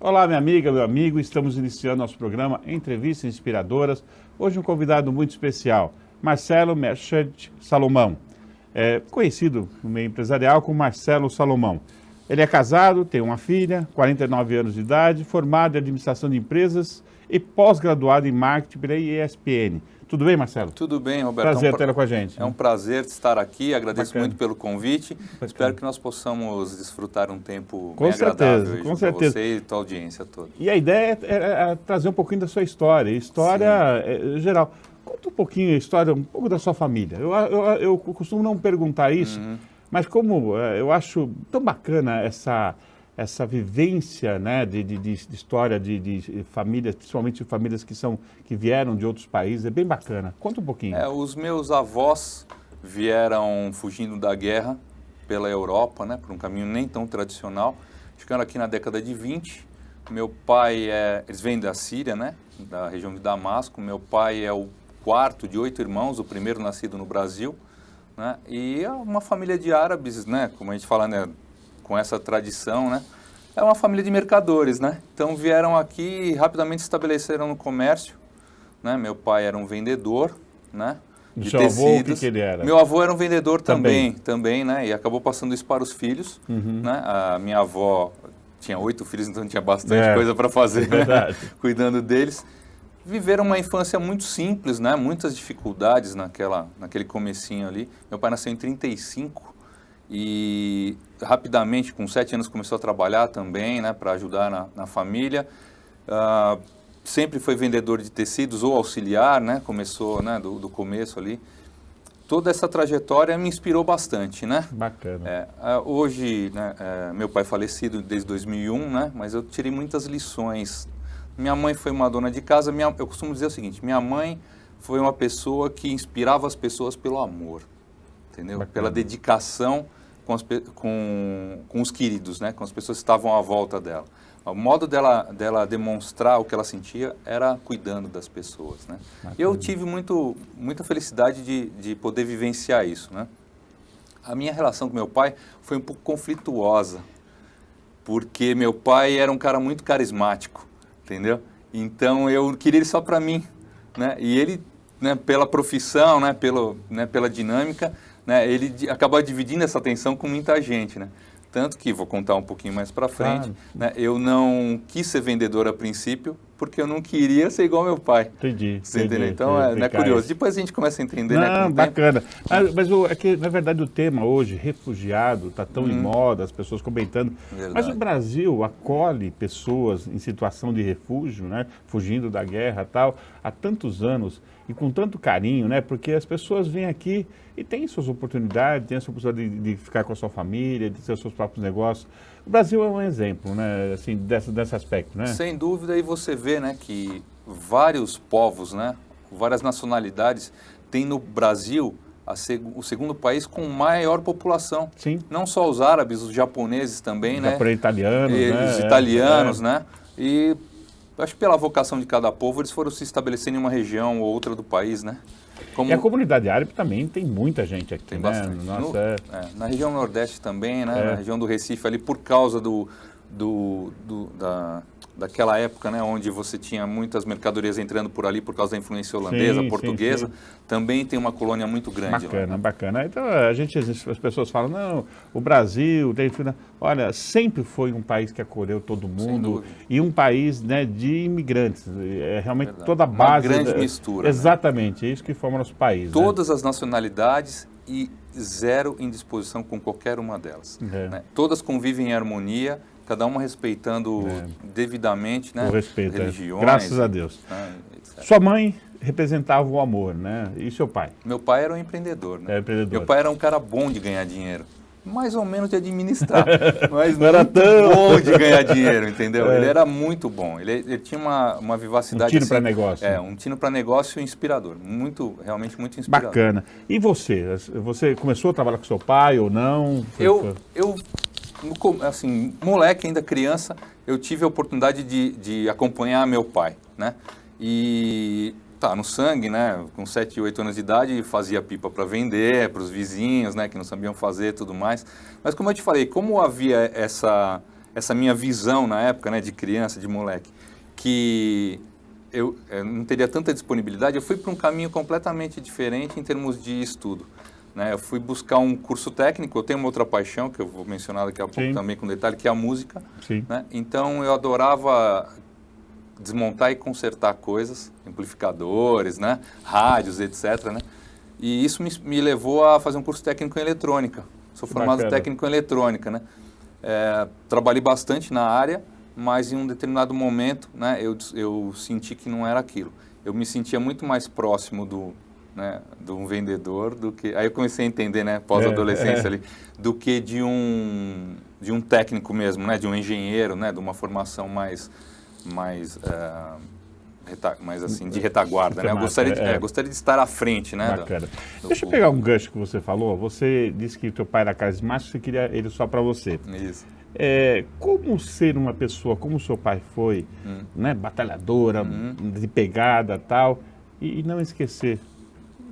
Olá, minha amiga, meu amigo, estamos iniciando nosso programa Entrevistas Inspiradoras. Hoje um convidado muito especial, Marcelo Merchant Salomão, conhecido no meio empresarial como Marcelo Salomão. Ele é casado, tem uma filha, 49 anos de idade, formado em administração de empresas e pós-graduado em marketing pela ESPN. Tudo bem, Marcelo? Tudo bem, Roberto. Prazer tê-lo com a gente. É um prazer estar aqui, agradeço muito pelo convite. Bacana. Espero que nós possamos desfrutar um tempo Com bem certeza, agradável com certeza. Você e tua audiência toda. E a ideia é trazer um pouquinho da sua história, geral. Conta um pouquinho a história, um pouco da sua família. Eu costumo não perguntar isso, mas como eu acho tão bacana essa vivência, né, de história de famílias, principalmente famílias que vieram de outros países, é bem bacana. Conta um pouquinho. Os meus avós vieram fugindo da guerra pela Europa, né, por um caminho nem tão tradicional. Chegaram aqui na década de 20. Meu pai eles vêm da Síria, né, da região de Damasco. Meu pai é o quarto de 8 irmãos, o primeiro nascido no Brasil, né, e é uma família de árabes, né, como a gente fala, né, com essa tradição, né? É uma família de mercadores, né? Então vieram aqui e rapidamente se estabeleceram no comércio, né? Meu pai era um vendedor, né? De seu avô, o que ele era? Meu avô era um vendedor também, né? E acabou passando isso para os filhos, né? A minha avó tinha 8 filhos, então tinha bastante coisa para fazer, né? Cuidando deles. Viveram uma infância muito simples, né? Muitas dificuldades naquele comecinho ali. Meu pai nasceu em 35. E rapidamente, com 7 anos, começou a trabalhar também, né, para ajudar na família. Sempre foi vendedor de tecidos ou auxiliar, né, começou, né, do começo ali. Toda essa trajetória me inspirou bastante, né? Bacana. Hoje, né, meu pai é falecido desde 2001, né, mas eu tirei muitas lições. Minha mãe foi uma dona de casa. Eu costumo dizer o seguinte: minha mãe foi uma pessoa que inspirava as pessoas pelo amor. Entendeu? Bacana. Pela dedicação com os queridos, né? Com as pessoas que estavam à volta dela. O modo dela demonstrar o que ela sentia era cuidando das pessoas, né? Eu tive muita felicidade de poder vivenciar isso, né? A minha relação com meu pai foi um pouco conflituosa, porque meu pai era um cara muito carismático, entendeu? Então eu queria ele só para mim, né? E ele, né, pela profissão, né, pela dinâmica, né, ele acaba dividindo essa atenção com muita gente, né? Tanto que, vou contar um pouquinho mais para frente, né, eu não quis ser vendedor a princípio, porque eu não queria ser igual ao meu pai. Entendi. Você entendeu? Então, é curioso. Depois a gente começa a entender, né? Não, bacana. Mas é que, na verdade, o tema hoje, refugiado, está tão em moda, as pessoas comentando. Verdade. Mas o Brasil acolhe pessoas em situação de refúgio, né, fugindo da guerra e tal, há tantos anos e com tanto carinho, né, porque as pessoas vêm aqui e têm suas oportunidades, têm a sua oportunidade de ficar com a sua família, de ter os seus próprios negócios. O Brasil é um exemplo, né, assim, desse aspecto, né? Sem dúvida, e você vê, né, que vários povos, né, várias nacionalidades têm no Brasil o segundo país com maior população. Sim. Não só os árabes, os japoneses também, né? Italianos, né? Os italianos, né? E acho que pela vocação de cada povo, eles foram se estabelecendo em uma região ou outra do país, né? E a comunidade árabe também tem muita gente aqui, tem né? bastante. Nossa, na região Nordeste também, né? Na região do Recife ali, por causa daquela época, né, onde você tinha muitas mercadorias entrando por ali por causa da influência holandesa, portuguesa, também tem uma colônia muito grande. Bacana, lá, né? Bacana. Então, as pessoas falam, não, o Brasil, olha, sempre foi um país que acolheu todo mundo e um país, né, de imigrantes. É realmente toda a base. Uma grande mistura. Exatamente, é isso que forma o nosso país. Todas as nacionalidades e zero indisposição com qualquer uma delas. Né? Todas convivem em harmonia, cada uma respeitando devidamente, né, religiões. Graças a Deus. Sua mãe representava o amor, né? E seu pai? Meu pai era um empreendedor, né? Empreendedor. Meu pai era um cara bom de ganhar dinheiro. Mais ou menos de administrar, mas não era tão bom de ganhar dinheiro, entendeu? Ele era muito bom, ele tinha uma vivacidade... Um tino para negócio. Um tino para negócio inspirador, realmente muito inspirador. Bacana. E você? Você começou a trabalhar com seu pai ou não? Assim, moleque, ainda criança, eu tive a oportunidade de acompanhar meu pai, né? E no sangue, né? Com 7, 8 anos de idade, fazia pipa para vender, para os vizinhos, né? Que não sabiam fazer e tudo mais. Mas como eu te falei, como havia essa minha visão na época, né, de criança, de moleque, que eu não teria tanta disponibilidade, eu fui para um caminho completamente diferente em termos de estudo. Né? Eu fui buscar um curso técnico, eu tenho uma outra paixão, que eu vou mencionar daqui a pouco também com detalhe, que é a música. Né? Então, eu adorava desmontar e consertar coisas, amplificadores, né? Rádios, etc. Né? E isso me levou a fazer um curso técnico em eletrônica. Sou formado técnico em eletrônica. Né? Trabalhei bastante na área, mas em um determinado momento, né, eu senti que não era aquilo. Eu me sentia muito mais próximo de um vendedor do que... Aí eu comecei a entender, né, pós-adolescência ali, do que de um técnico mesmo, né, de um engenheiro, né, de uma formação mais assim, de retaguarda, né? Eu gostaria de estar à frente, né? Bacana. Deixa eu pegar um gancho que você falou. Você disse que teu pai era carismático, você queria ele só para você. Isso. Como ser uma pessoa, como seu pai foi, né, batalhadora, de pegada e tal, e não esquecer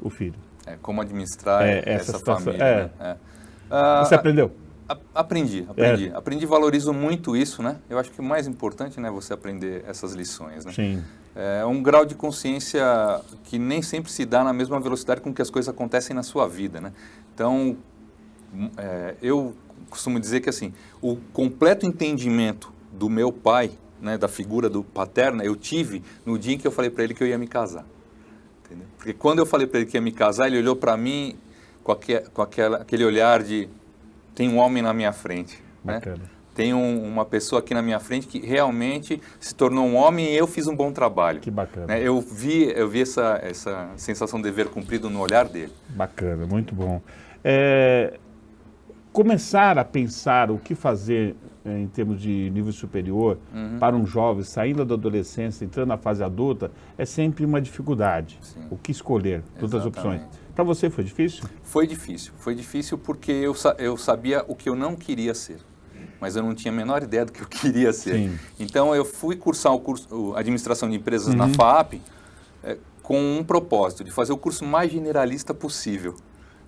o filho? Como administrar essa família. Né? Você aprendeu? Aprendi e valorizo muito isso, né? Eu acho que o mais importante, né, é você aprender essas lições, né? Sim. É um grau de consciência que nem sempre se dá na mesma velocidade com que as coisas acontecem na sua vida, né? Então, eu costumo dizer que assim, o completo entendimento do meu pai, né, da figura do paterno, eu tive no dia em que eu falei para ele que eu ia me casar. Entendeu? Porque quando eu falei para ele que ia me casar, ele olhou para mim com aquele olhar de tem um homem na minha frente, né? Tem uma pessoa aqui na minha frente que realmente se tornou um homem e eu fiz um bom trabalho. Que bacana. Né? Eu vi essa sensação de dever cumprido no olhar dele. Bacana, muito bom. Começar a pensar o que fazer em termos de nível superior para um jovem saindo da adolescência, entrando na fase adulta, é sempre uma dificuldade. Sim. O que escolher, todas as opções. Para você foi difícil? Foi difícil porque eu sabia o que eu não queria ser, mas eu não tinha a menor ideia do que eu queria ser. Sim. Então eu fui cursar o curso Administração de Empresas na FAAP com um propósito, de fazer o curso mais generalista possível,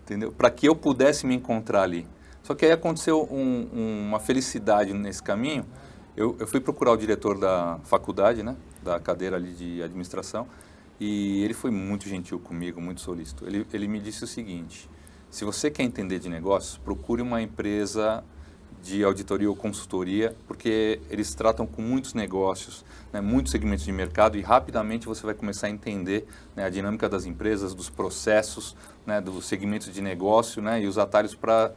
entendeu? Para que eu pudesse me encontrar ali. Só que aí aconteceu uma felicidade nesse caminho. Eu fui procurar o diretor da faculdade, né, da cadeira ali de administração, e ele foi muito gentil comigo, muito solícito. Ele me disse o seguinte: se você quer entender de negócios, procure uma empresa de auditoria ou consultoria, porque eles tratam com muitos negócios, né, muitos segmentos de mercado, e rapidamente você vai começar a entender, né, a dinâmica das empresas, dos processos, né, dos segmentos de negócio, né, e os atalhos para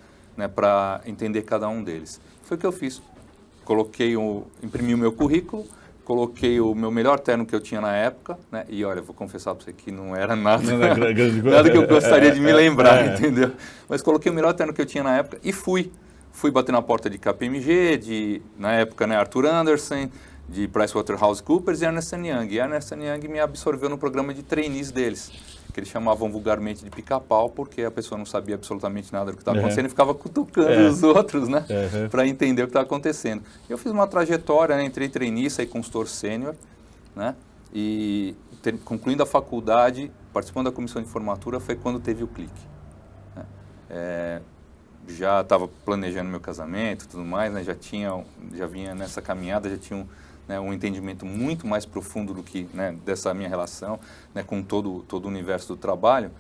entender cada um deles. Foi o que eu fiz. Imprimi o meu currículo, coloquei o meu melhor terno que eu tinha na época, né, e olha, vou confessar para você que não era nada, nada que eu gostaria de me lembrar, entendeu? Mas coloquei o melhor terno que eu tinha na época e fui bater na porta de KPMG, na época, né, Arthur Andersen, de PricewaterhouseCoopers e Ernst & Young. E a Ernst & Young me absorveu no programa de trainees deles, que eles chamavam vulgarmente de pica-pau, porque a pessoa não sabia absolutamente nada do que estava acontecendo e ficava cutucando os outros, né, para entender o que estava acontecendo. Eu fiz uma trajetória, né, entrei trainee, saí consultor sênior, né, e concluindo a faculdade, participando da comissão de formatura, foi quando teve o clique. Né. Já estava planejando meu casamento e tudo mais, né, já vinha nessa caminhada, já tinha um entendimento muito mais profundo do que, né, dessa minha relação, né, com todo o universo do trabalho.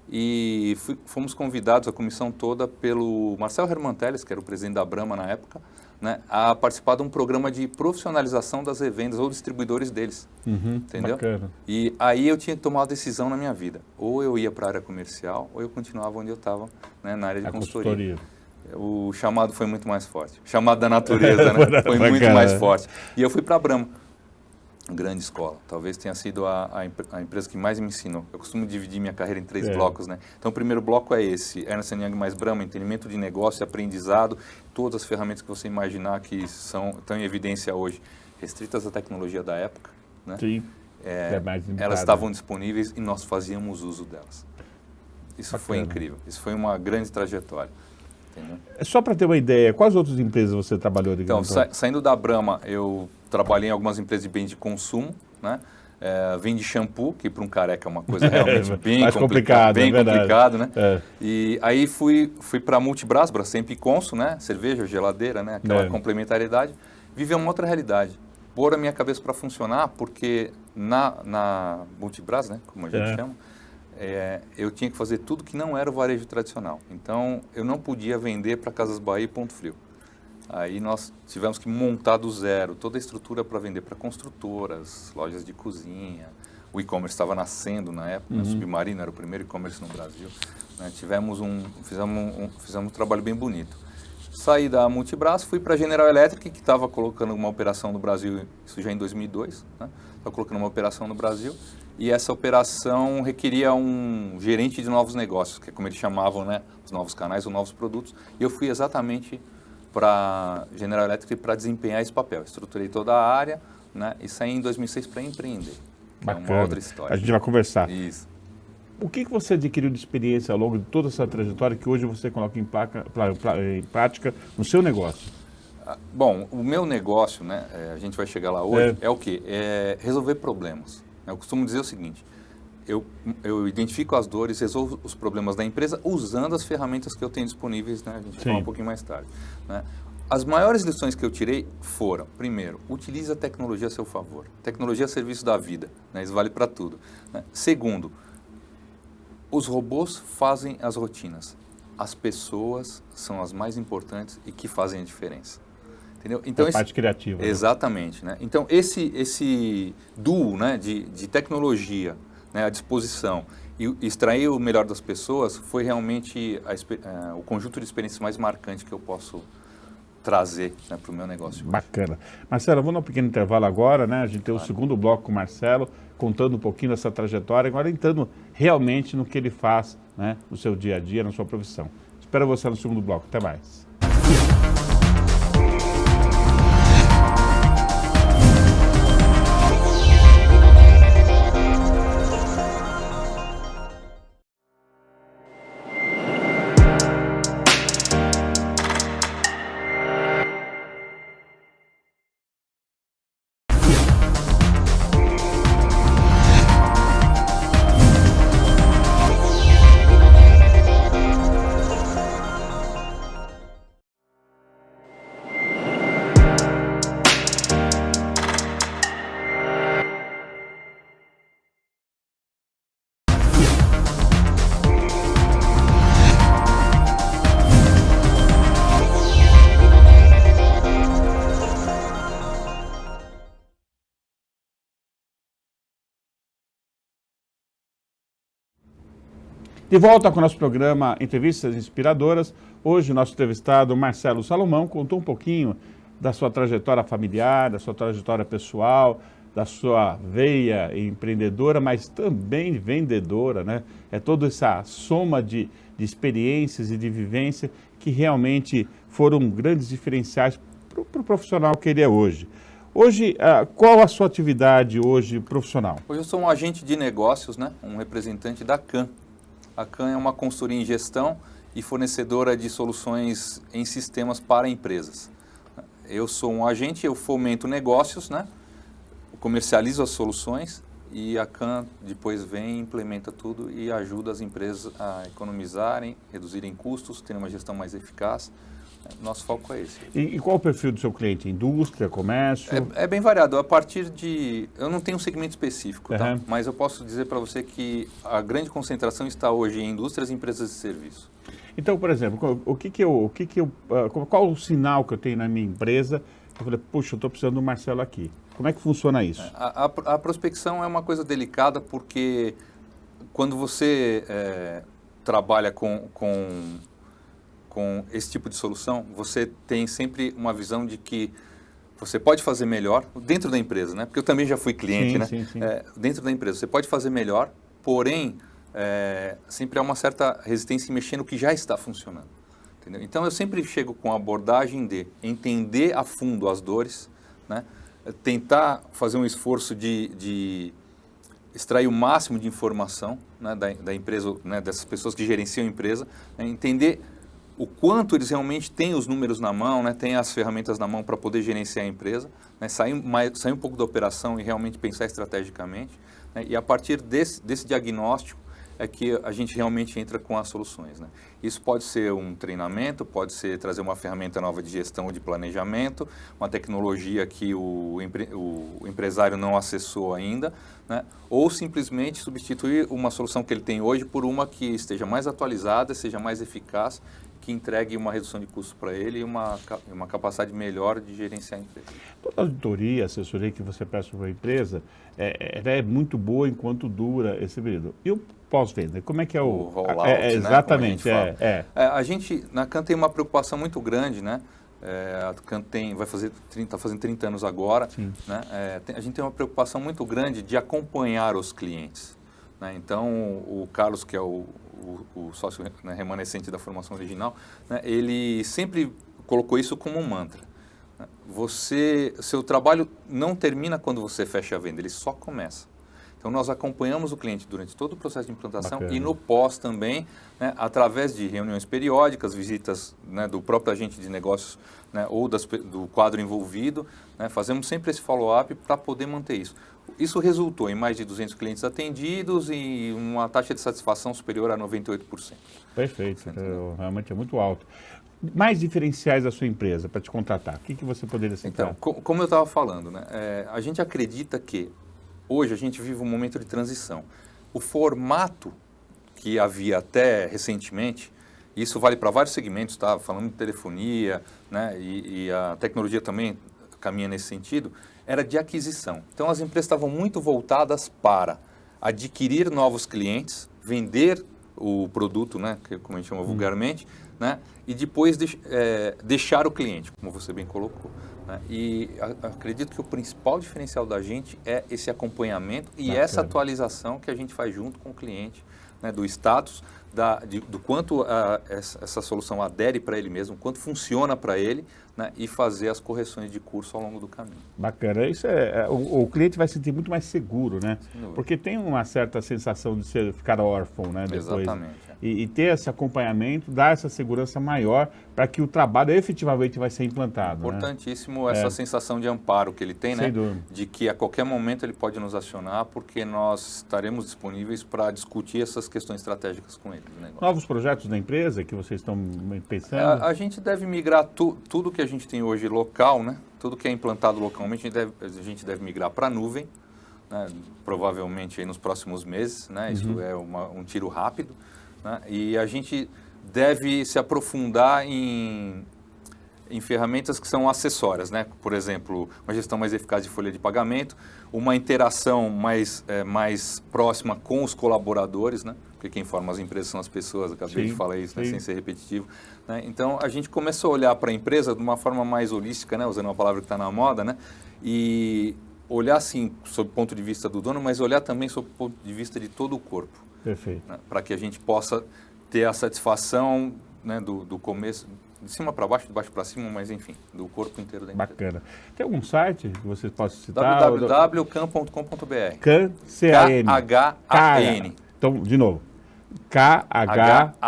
E fomos convidados, a comissão toda, pelo Marcel Herman Telles, que era o presidente da Brahma na época, né, a participar de um programa de profissionalização das revendas ou distribuidores deles. Entendeu? Bacana. E aí eu tinha que tomar uma decisão na minha vida. Ou eu ia para a área comercial, ou eu continuava onde eu estava, né, na área de consultoria. O chamado foi muito mais forte. O chamado da natureza, né, foi muito mais forte. E eu fui para a Brahma, grande escola. Talvez tenha sido a empresa que mais me ensinou. Eu costumo dividir minha carreira em 3 blocos, né? Então, o primeiro bloco é esse, Ernst & Young mais Brahma, entendimento de negócio e aprendizado, todas as ferramentas que você imaginar que estão em evidência hoje, restritas à tecnologia da época, né? Sim. Elas estavam disponíveis e nós fazíamos uso delas. Isso foi incrível. Isso foi uma grande trajetória. Entendeu? Só para ter uma ideia, quais outras empresas você trabalhou? Então, saindo da Brahma, eu trabalhei em algumas empresas de bens de consumo, né? Vende shampoo, que para um careca é uma coisa realmente bem complicada, né? E aí fui para a Multibras, Brastemp e Consul, né? Cerveja, geladeira, né? Aquela complementariedade. viver uma outra realidade. Pôr a minha cabeça para funcionar, porque na Multibras, né, como a gente chama, eu tinha que fazer tudo que não era o varejo tradicional. Então, eu não podia vender para Casas Bahia e Ponto Frio. Aí nós tivemos que montar do zero toda a estrutura para vender para construtoras, lojas de cozinha. O e-commerce estava nascendo na época, né? Submarino era o primeiro e-commerce no Brasil. Né? Fizemos um trabalho bem bonito. Saí da Multibras, fui para a General Electric, que estava colocando uma operação no Brasil, isso já em 2002, né? Estava colocando uma operação no Brasil, e essa operação requeria um gerente de novos negócios, que é como eles chamavam, né? Os novos canais, os novos produtos, e eu fui exatamente para a General Electric para desempenhar esse papel. Estruturei toda a área, né? E saí em 2006 para empreender. Bacana. É uma outra história. A gente vai conversar. Isso. O que você adquiriu de experiência ao longo de toda essa trajetória que hoje você coloca em prática no seu negócio? Bom, o meu negócio, né, a gente vai chegar lá hoje, é o quê? É resolver problemas. Eu costumo dizer o seguinte, eu identifico as dores, resolvo os problemas da empresa usando as ferramentas que eu tenho disponíveis, né, a gente vai falar um pouquinho mais tarde. Né? As maiores lições que eu tirei foram, primeiro, utilize a tecnologia a seu favor. Tecnologia a serviço da vida, né, isso vale para tudo. Né? Segundo, os robôs fazem as rotinas. As pessoas são as mais importantes e que fazem a diferença. Entendeu? Então, a parte criativa. Exatamente. Né? Então, esse duo, né, de tecnologia, né, à disposição e extrair o melhor das pessoas foi realmente o conjunto de experiências mais marcante que eu posso trazer, né, para o meu negócio. Bacana. Marcelo, vamos dar um pequeno intervalo agora, né? A gente tem o segundo bloco com o Marcelo, contando um pouquinho dessa trajetória, agora entrando realmente no que ele faz, né, no seu dia a dia, na sua profissão. Espero você no segundo bloco. Até mais. De volta com o nosso programa Entrevistas Inspiradoras. Hoje o nosso entrevistado, Marcelo Salomão, contou um pouquinho da sua trajetória familiar, da sua trajetória pessoal, da sua veia empreendedora, mas também vendedora, né? É toda essa soma de experiências e de vivência que realmente foram grandes diferenciais para o profissional que ele é hoje. Hoje, qual a sua atividade hoje profissional? Hoje eu sou um agente de negócios, né? Um representante da CAN. A CAN é uma consultoria em gestão e fornecedora de soluções em sistemas para empresas. Eu sou um agente, eu fomento negócios, né? Comercializo as soluções e a CAN depois vem, implementa tudo e ajuda as empresas a economizarem, reduzirem custos, terem uma gestão mais eficaz. Nosso foco é esse. E qual o perfil do seu cliente? Indústria, comércio? É bem variado. A partir de... Eu não tenho um segmento específico, tá? Mas eu posso dizer para você que a grande concentração está hoje em indústrias e empresas de serviço. Então, por exemplo, qual o sinal que eu tenho na minha empresa? Eu falei, puxa, eu estou precisando do Marcelo aqui. Como é que funciona isso? A prospecção é uma coisa delicada porque quando você trabalha com esse tipo de solução, você tem sempre uma visão de que você pode fazer melhor dentro da empresa, né? Porque eu também já fui cliente, né? Sim. Dentro da empresa, você pode fazer melhor, porém, sempre há uma certa resistência em mexer no que já está funcionando. Entendeu? Então, eu sempre chego com a abordagem de entender a fundo as dores, né? Tentar fazer um esforço de extrair o máximo de informação, né, da empresa, né, dessas pessoas que gerenciam a empresa, né, entender o quanto eles realmente têm os números na mão, né, têm as ferramentas na mão para poder gerenciar a empresa, né, sair um pouco da operação e realmente pensar estrategicamente. Né, e a partir desse diagnóstico, é que a gente realmente entra com as soluções, né? Isso pode ser um treinamento, pode ser trazer uma ferramenta nova de gestão ou de planejamento, uma tecnologia que o empresário não acessou ainda, né? Ou simplesmente substituir uma solução que ele tem hoje por uma que esteja mais atualizada, seja mais eficaz, que entregue uma redução de custos para ele e uma capacidade melhor de gerenciar a empresa. Toda auditoria, assessoria que você presta para a empresa, ela é muito boa enquanto dura esse período. E o pós-venda, como é que é o rollout, exatamente, né? A gente, na CAN tem uma preocupação muito grande, né? A CAN está fazendo 30 anos agora, né? A gente tem uma preocupação muito grande de acompanhar os clientes, né? Então, o Carlos, que é o sócio, né, remanescente da formação original, né, ele sempre colocou isso como um mantra. Seu trabalho não termina quando você fecha a venda, ele só começa. Então, nós acompanhamos o cliente durante todo o processo de implantação. Bacana. E no pós também, né, através de reuniões periódicas, visitas, né, do próprio agente de negócios, né, ou do quadro envolvido, né, fazemos sempre esse follow-up para poder manter isso. Isso resultou em mais de 200 clientes atendidos e uma taxa de satisfação superior a 98%. Perfeito, realmente é muito alto. Mais diferenciais da sua empresa para te contratar, o que você poderia citar? Então, como eu estava falando, né, a gente acredita que hoje a gente vive um momento de transição. O formato que havia até recentemente, isso vale para vários segmentos, tá? Falando de telefonia, né, e a tecnologia também caminha nesse sentido, era de aquisição. Então, as empresas estavam muito voltadas para adquirir novos clientes, vender o produto, né, como a gente chama vulgarmente, né, e depois deixar o cliente, como você bem colocou. Né? E acredito que o principal diferencial da gente é esse acompanhamento e essa atualização que a gente faz junto com o cliente, né, do status, do quanto essa solução adere para ele mesmo, quanto funciona para ele, né, e fazer as correções de curso ao longo do caminho. Bacana. Isso o cliente vai se sentir muito mais seguro, né? Porque tem uma certa sensação de ficar órfão, né? Depois. Exatamente. E ter esse acompanhamento, dar essa segurança maior para que o trabalho efetivamente vai ser implantado. Importantíssimo, né? Essa sensação de amparo que ele tem, né? Dúvida. De que a qualquer momento ele pode nos acionar, porque nós estaremos disponíveis para discutir essas questões estratégicas com ele. Novos projetos da empresa que vocês estão pensando? A gente deve migrar tudo que a gente tem hoje local, né? Tudo que é implantado localmente, a gente deve migrar para a nuvem, né? Provavelmente aí nos próximos meses, né? Isso é um tiro rápido. Né? E a gente deve se aprofundar em ferramentas que são acessórias, né? Por exemplo, uma gestão mais eficaz de folha de pagamento, uma interação mais próxima com os colaboradores, né? Porque quem forma as empresas são as pessoas, acabei de falar isso, né? Sem ser repetitivo. Né? Então, a gente começou a olhar para a empresa de uma forma mais holística, né? Usando uma palavra que está na moda, né? E olhar, sim, sob o ponto de vista do dono, mas olhar também sob o ponto de vista de todo o corpo. Perfeito. Né? Para que a gente possa ter a satisfação, né, do começo, de cima para baixo, de baixo para cima, mas enfim, do corpo inteiro da empresa. Bacana. Tem algum site que vocês possam citar? www.can.com.br. CAN, C-A-N. K-H-A-N. Então, de novo. K-H-A-N.com.br.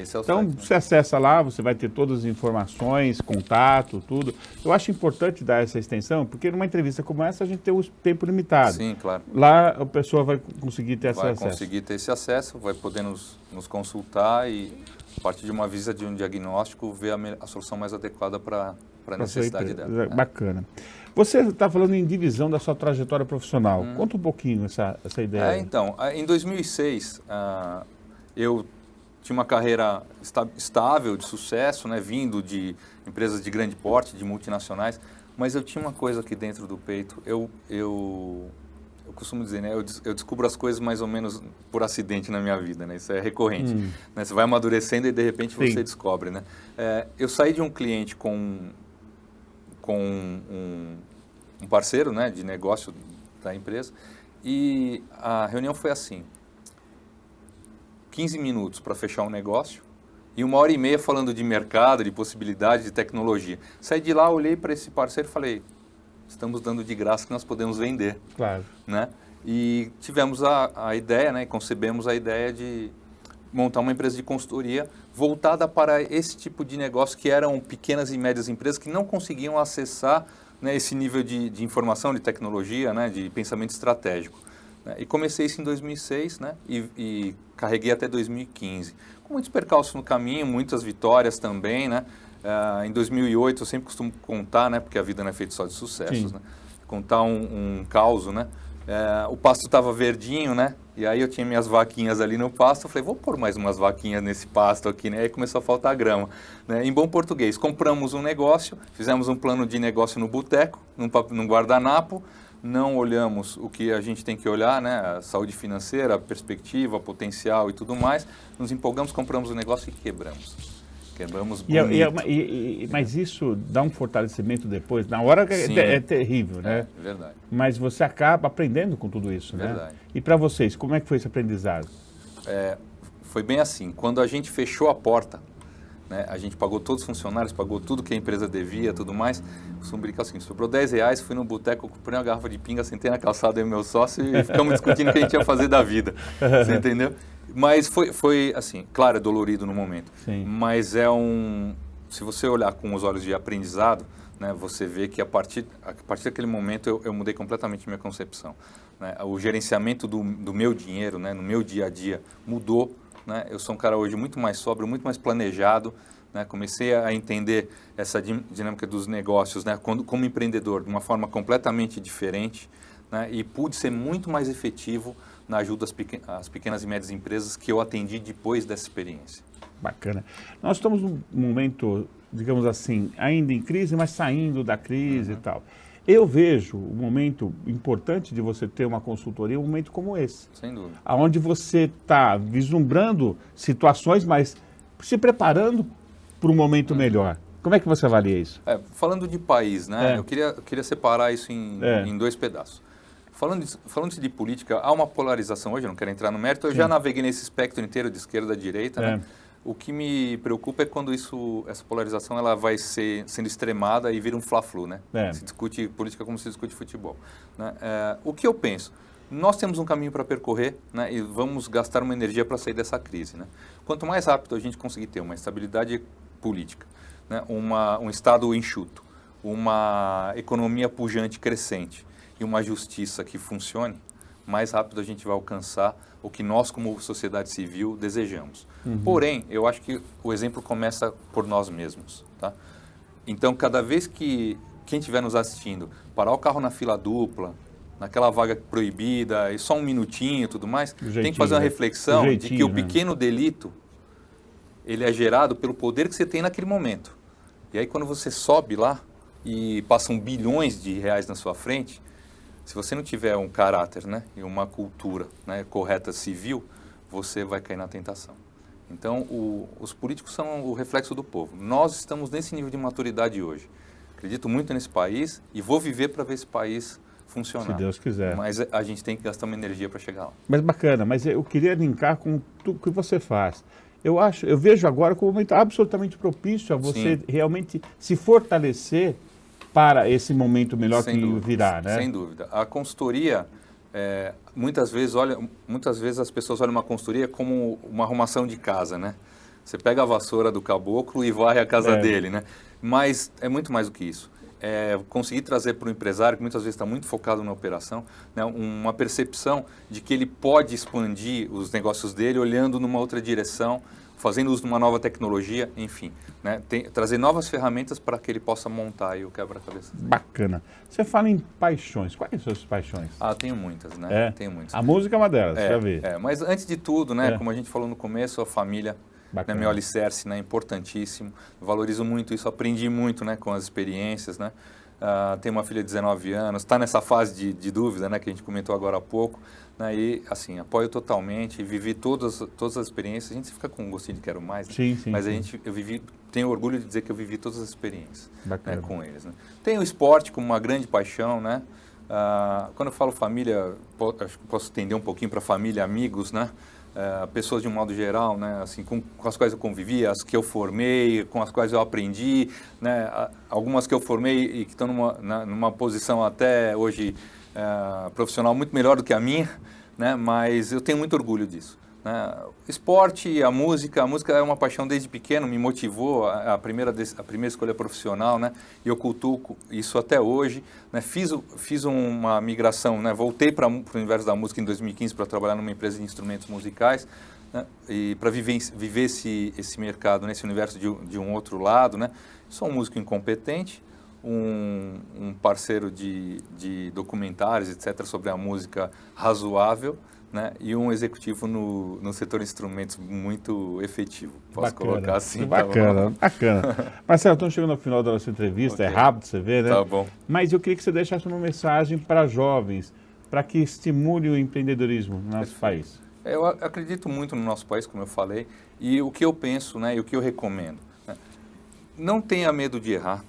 Esse é o então, site, você acessa lá, você vai ter todas as informações, contato, tudo. Eu acho importante dar essa extensão, porque numa entrevista como essa, a gente tem o tempo limitado. Sim, claro. Lá a pessoa vai conseguir ter acesso. Vai conseguir ter esse acesso, vai poder nos consultar e, a partir de uma visita de um diagnóstico, ver a solução mais adequada para a necessidade dela. Né? Bacana. Você está falando em divisão da sua trajetória profissional. Conta um pouquinho essa ideia. Então, em 2006, eu tinha uma carreira estável, de sucesso, né, vindo de empresas de grande porte, de multinacionais, mas eu tinha uma coisa aqui dentro do peito. Eu costumo dizer, né, eu descubro as coisas mais ou menos por acidente na minha vida, né, isso é recorrente. Né, você vai amadurecendo e de repente você descobre. Né. Eu saí de um cliente com um parceiro, né, de negócio da empresa, e a reunião foi assim: 15 minutos para fechar um negócio e 1h30 falando de mercado, de possibilidade, de tecnologia. Saí de lá, olhei para esse parceiro e falei: estamos dando de graça que nós podemos vender. Claro. Né? E tivemos a ideia, né, concebemos a ideia de montar uma empresa de consultoria voltada para esse tipo de negócio, que eram pequenas e médias empresas que não conseguiam acessar, né, esse nível de informação, de tecnologia, né, de pensamento estratégico. né? E comecei isso em 2006, né? E carreguei até 2015. Com muitos percalços no caminho, muitas vitórias também, né? Em 2008, eu sempre costumo contar, né? Porque a vida não é feita só de sucessos, né? Contar um caos, né? O pasto estava verdinho, né? E aí eu tinha minhas vaquinhas ali no pasto. Eu falei, vou pôr mais umas vaquinhas nesse pasto aqui, né? Aí começou a faltar grama, né? Em bom português, compramos um negócio, fizemos um plano de negócio no boteco, num guardanapo. Não olhamos o que a gente tem que olhar, né? A saúde financeira, a perspectiva, potencial e tudo mais. Nos empolgamos, compramos o negócio e quebramos. Quebramos bonito. Mas isso dá um fortalecimento depois. Na hora é terrível, né? É verdade. Mas você acaba aprendendo com tudo isso, né? Verdade. E para vocês, como é que foi esse aprendizado? Foi bem assim. Quando a gente fechou a porta, né, a gente pagou todos os funcionários, pagou tudo que a empresa devia, tudo mais. Costumo brincar o seguinte, sobrou R$10, fui no boteco, comprei uma garrafa de pinga, sentei na calçada e meu sócio e ficamos discutindo o que a gente ia fazer da vida. Você entendeu? Mas foi assim, claro, é dolorido no momento. Sim. Mas se você olhar com os olhos de aprendizado, né, você vê que a partir daquele momento eu mudei completamente minha concepção. Né? O gerenciamento do meu dinheiro, né, no meu dia a dia, mudou. Né? Eu sou um cara hoje muito mais sóbrio, muito mais planejado. Né? Comecei a entender essa dinâmica dos negócios, né, como empreendedor de uma forma completamente diferente, né, e pude ser muito mais efetivo na ajuda às pequenas e médias empresas que eu atendi depois dessa experiência. Bacana. Nós estamos num momento, digamos assim, ainda em crise, mas saindo da crise e tal. Eu vejo um momento importante de você ter uma consultoria, um momento como esse. Sem dúvida. Onde você está vislumbrando situações, mas se preparando para um momento melhor. Como é que você avalia isso? Falando de país, né? Eu queria separar isso em dois pedaços. Falando de política, há uma polarização hoje, eu não quero entrar no mérito, eu já naveguei nesse espectro inteiro de esquerda a direita, né? O que me preocupa é quando essa polarização ela vai sendo extremada e vira um fla-flu, né? Se discute política como se discute futebol. Né? O que eu penso? Nós temos um caminho para percorrer, né? E vamos gastar uma energia para sair dessa crise. Né? Quanto mais rápido a gente conseguir ter uma estabilidade política, né? Um Estado enxuto, uma economia pujante, crescente e uma justiça que funcione, mais rápido a gente vai alcançar o que nós, como sociedade civil, desejamos. Porém, eu acho que o exemplo começa por nós mesmos. Tá? Então, cada vez que quem estiver nos assistindo parar o carro na fila dupla, naquela vaga proibida, e só um minutinho e tudo mais, tem que fazer uma reflexão de que o pequeno delito ele é gerado pelo poder que você tem naquele momento. E aí, quando você sobe lá e passam bilhões de reais na sua frente, se você não tiver um caráter, né, e uma cultura, né, correta civil, você vai cair na tentação. Então, os políticos são o reflexo do povo. Nós estamos nesse nível de maturidade hoje. Acredito muito nesse país e vou viver para ver esse país funcionar. Se Deus quiser. Mas a gente tem que gastar uma energia para chegar lá. Mas bacana, mas eu queria linkar com tudo que você faz. Eu vejo agora como um momento absolutamente propício a você realmente se fortalecer para esse momento melhor que virá, né? Sem dúvida. A consultoria, muitas vezes as pessoas olham uma consultoria como uma arrumação de casa, né? Você pega a vassoura do caboclo e varre a casa dele, né? Mas é muito mais do que isso. Conseguir trazer para o empresário, que muitas vezes está muito focado na operação, né, uma percepção de que ele pode expandir os negócios dele olhando numa outra direção, fazendo uso de uma nova tecnologia, enfim, né, trazer novas ferramentas para que ele possa montar aí o quebra-cabeça. Bacana. Você fala em paixões. Quais são as suas paixões? Tenho muitas, né? Tenho muitas. A música é uma delas, já vi. Mas antes de tudo, né, como a gente falou no começo, a família, né, meu alicerce, né, importantíssimo. Valorizo muito isso, aprendi muito, né, com as experiências, né. Tenho uma filha de 19 anos, está nessa fase de dúvida, né, que a gente comentou agora há pouco, né, e assim, apoio totalmente, vivi todas as experiências, a gente fica com um gostinho de quero mais, né? Sim, mas tenho orgulho de dizer que eu vivi todas as experiências, né, com eles. Né. Tenho o esporte como uma grande paixão, né, quando eu falo família, acho que posso estender um pouquinho para família, amigos, né, pessoas de um modo geral, né, assim, com as quais eu convivi, as que eu formei, com as quais eu aprendi, né, algumas que eu formei e que estão numa posição até hoje profissional muito melhor do que a minha, né, mas eu tenho muito orgulho disso. né? Esporte, a música é uma paixão desde pequeno, me motivou, a primeira escolha profissional, né? E eu cultuo isso até hoje, né? Fiz uma migração, né? Voltei para o universo da música em 2015 para trabalhar numa empresa de instrumentos musicais, né? E para viver esse mercado, nesse universo de um outro lado, né? Sou um músico incompetente, um parceiro de documentários, etc., sobre a música razoável, né? E um executivo no setor de instrumentos muito efetivo. Posso colocar assim? Bacana, tá bacana. Marcelo, estamos chegando ao final da nossa entrevista, okay. É rápido, você vê, né? Tá bom. Mas eu queria que você deixasse uma mensagem para jovens, para que estimule o empreendedorismo no nosso país. Eu acredito muito no nosso país, como eu falei, e o que eu penso, né, e o que eu recomendo. Né? Não tenha medo de errar,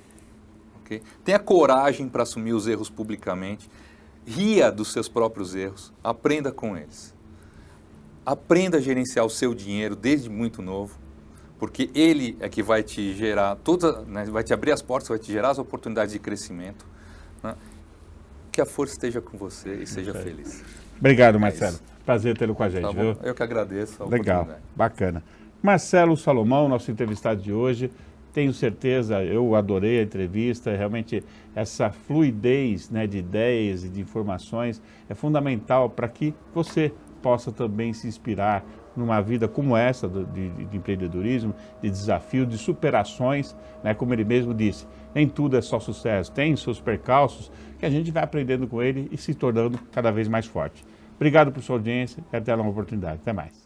okay? Tenha coragem para assumir os erros publicamente. Ria dos seus próprios erros, aprenda com eles. Aprenda a gerenciar o seu dinheiro desde muito novo, porque ele é que vai te gerar né, vai te abrir as portas, vai te gerar as oportunidades de crescimento. Né? Que a força esteja com você e seja feliz. Obrigado, Marcelo. Prazer tê-lo com a gente. Tá viu? Eu que agradeço a Legal, bacana. Marcelo Salomão, nosso entrevistado de hoje. Tenho certeza, eu adorei a entrevista, realmente essa fluidez, né, de ideias e de informações é fundamental para que você possa também se inspirar numa vida como essa de empreendedorismo, de desafio, de superações, né, como ele mesmo disse, nem tudo é só sucesso, tem seus percalços que a gente vai aprendendo com ele e se tornando cada vez mais forte. Obrigado por sua audiência e até uma oportunidade. Até mais.